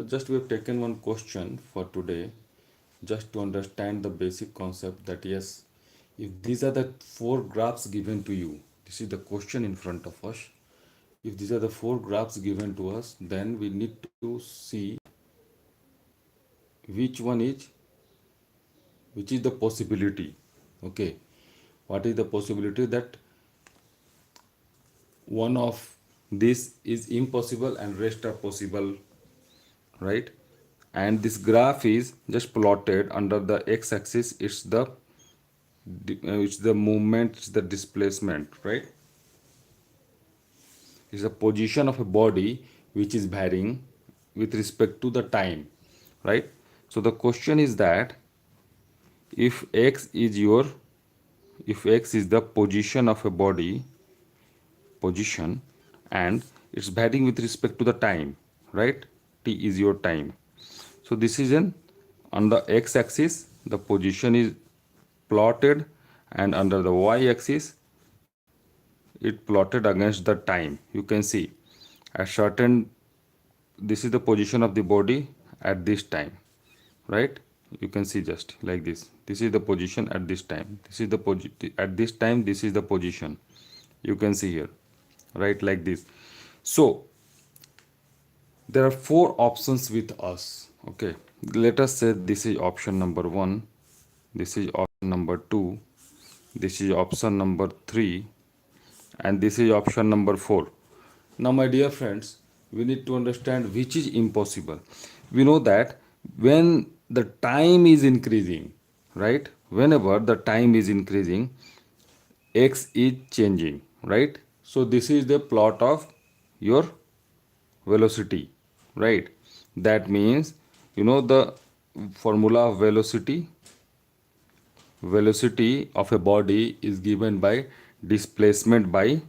So just we have taken one question for today, just to understand the basic concept that yes, if these are the four graphs given to you, this is the question in front of us. If these are the four graphs given to us, then we need to see which one is, which is the possibility. Okay, what is the possibility that one of this is impossible and rest are possible, right? And this graph is just plotted under the x-axis. It's the movement, it's the displacement, right? It's the position of a body which is varying with respect to the time, right? So the question is that if x is your, if x is the position of a body, position, and it's varying with respect to the time, right? T is your time. So this is an, on the x-axis the position is plotted, and under the y-axis it plotted against the time. You can see at certain, this is the position of the body at this time, right? You can see just like this is the position at this time, this is the at this time, this is the position, you can see here, right? Like this. So there are four options with us. Okay, let us say this is option number 1, this is option number 2, this is option number 3, and this is option number 4. Now my dear friends, we need to understand which is impossible. We know that when the time is increasing, right, whenever the time is increasing, x is changing, right? So this is the plot of your velocity, right? That means, you know, the formula of velocity, velocity of a body is given by displacement by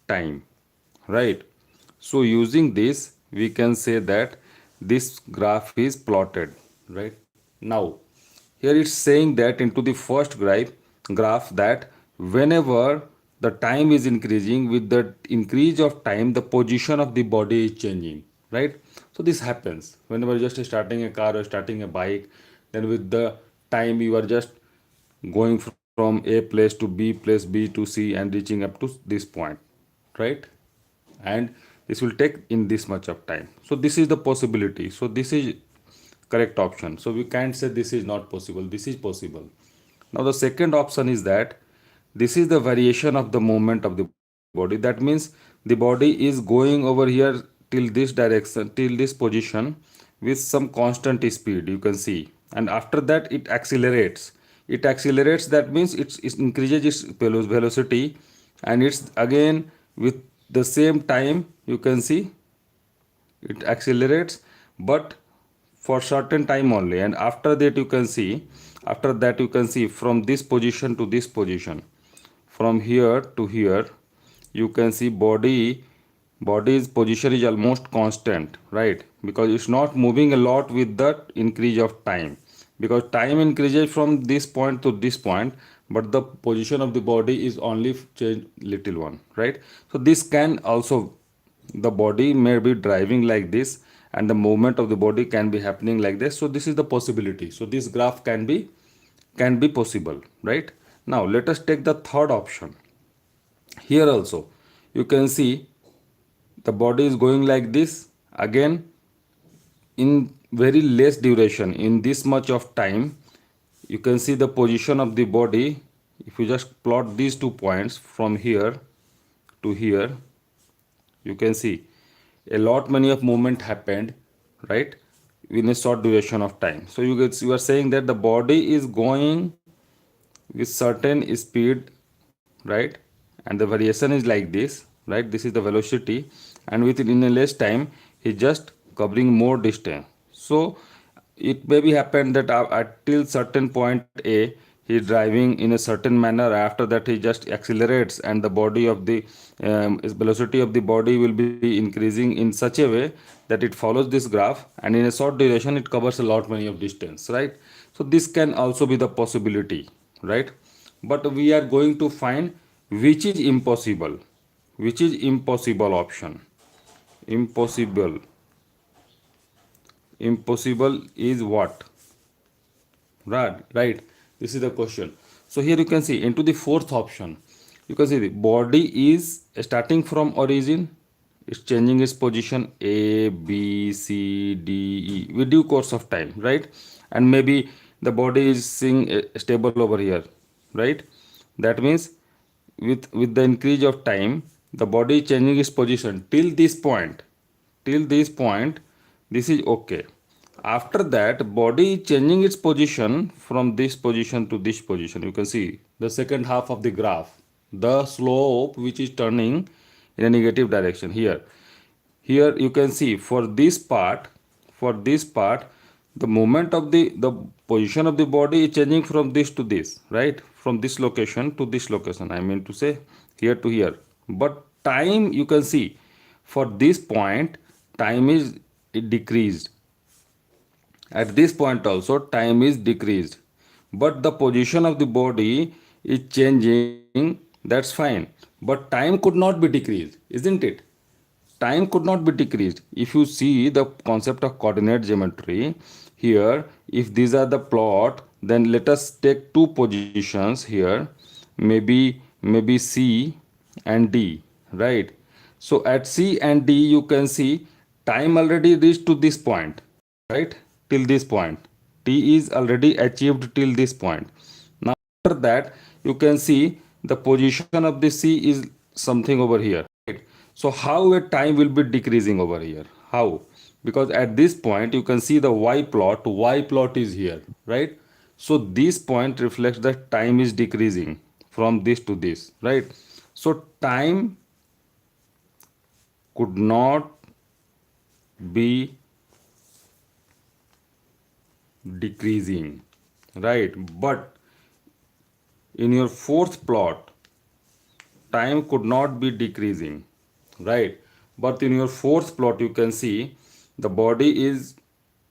time, right? So using this we can say that this graph is plotted, right? Now here it's saying that into the first graph that whenever the time is increasing, with the increase of time the position of the body is changing, right? So this happens whenever you're just starting a car or starting a bike, then with the time you are just going from A place to B place, B to C, and reaching up to this point, right? And this will take in this much of time. So this is the possibility. So this is correct option. So we can't say this is not possible, this is possible. Now the second option is that this is the variation of the movement of the body. That means the body is going over here till this direction, till this position, with some constant speed, you can see, and after that it accelerates. It accelerates, that means it increases its velocity, and it's again with the same time, you can see it accelerates, but for certain time only, and after that you can see, after that you can see from this position to this position, from here to here, you can see body's position is almost constant, right? Because it's not moving a lot with the increase of time, because time increases from this point to this point, but the position of the body is only change little one, right? So this can also, the body may be driving like this, and the movement of the body can be happening like this. So this is the possibility. So this graph can be possible, right? Now let us take the third option. Here also you can see the body is going like this, again in very less duration, in this much of time. You can see the position of the body. If you just plot these 2 points from here to here, you can see a lot many of movement happened, right, in a short duration of time. So you are saying that the body is going with certain speed, right, and the variation is like this, right? This is the velocity, and within in a less time he just covering more distance. So it may be happen that at till certain point A he is driving in a certain manner, after that he just accelerates, and the body of the velocity of the body will be increasing in such a way that it follows this graph, and in a short duration it covers a lot many of distance, right? So this can also be the possibility, right? But we are going to find which is impossible, which is impossible option, impossible. impossible is what? Right. This is the question. So here you can see into the fourth option. You can see the body is starting from origin. It's changing its position A, B, C, D, E with due course of time, right? And maybe the body is seeing stable over here, right? That means with the increase of time, the body is changing its position till this point. Till this point, this is okay. After that, body is changing its position from this position to this position. You can see the second half of the graph, the slope which is turning in a negative direction here. Here you can see for this part, the moment of the position of the body is changing from this to this, right? From this location to this location, I mean to say here to here. But time, you can see for this point, time is decreased. At this point also time is decreased, but the position of the body is changing. That's fine, but time could not be decreased, isn't it? Time could not be decreased. If you see the concept of coordinate geometry here, if these are the plot, then let us take two positions here, maybe C and D, right? So at C and D you can see time already reached to this point, right? Till this point T is already achieved till this point. Now after that you can see the position of the C is something over here, right? So how a time will be decreasing over here? How? Because at this point you can see the y plot is here, right? So this point reflects that time is decreasing from this to this, right? So time could not be decreasing, right? But in your fourth plot, time could not be decreasing, right? But in your fourth plot you can see the body is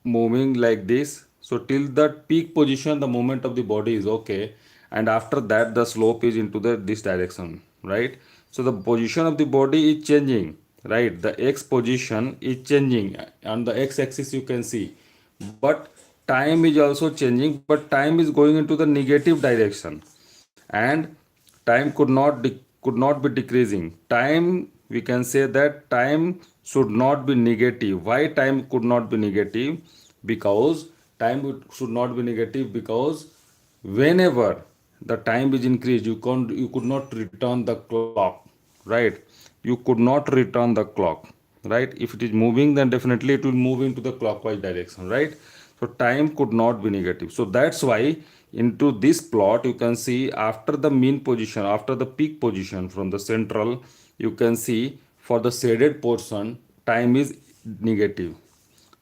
moving like this. So till that peak position the movement of the body is okay, and after that the slope is into the this direction, right? So the position of the body is changing, right? The x position is changing on the x axis, you can see, but time is also changing, but time is going into the negative direction, and time could not be decreasing. Time, we can say that time should not be negative. Why time could not be negative? Because should not be negative because whenever the time is increased, you could not return the clock, right? You could not return the clock, right? If it is moving, then definitely it will move into the clockwise direction, right? So time could not be negative. So that's why into this plot you can see after the mean position, after the peak position from the central, you can see for the shaded portion time is negative.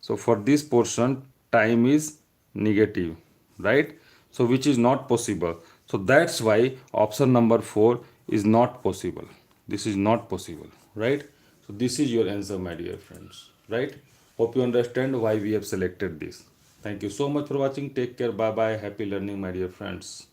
So for this portion time is negative, right? So which is not possible. So that's why option number 4 is not possible. This is not possible, right? So this is your answer, my dear friends, right? Hope you understand why we have selected this. Thank you so much for watching. Take care. Bye bye. Happy learning, my dear friends.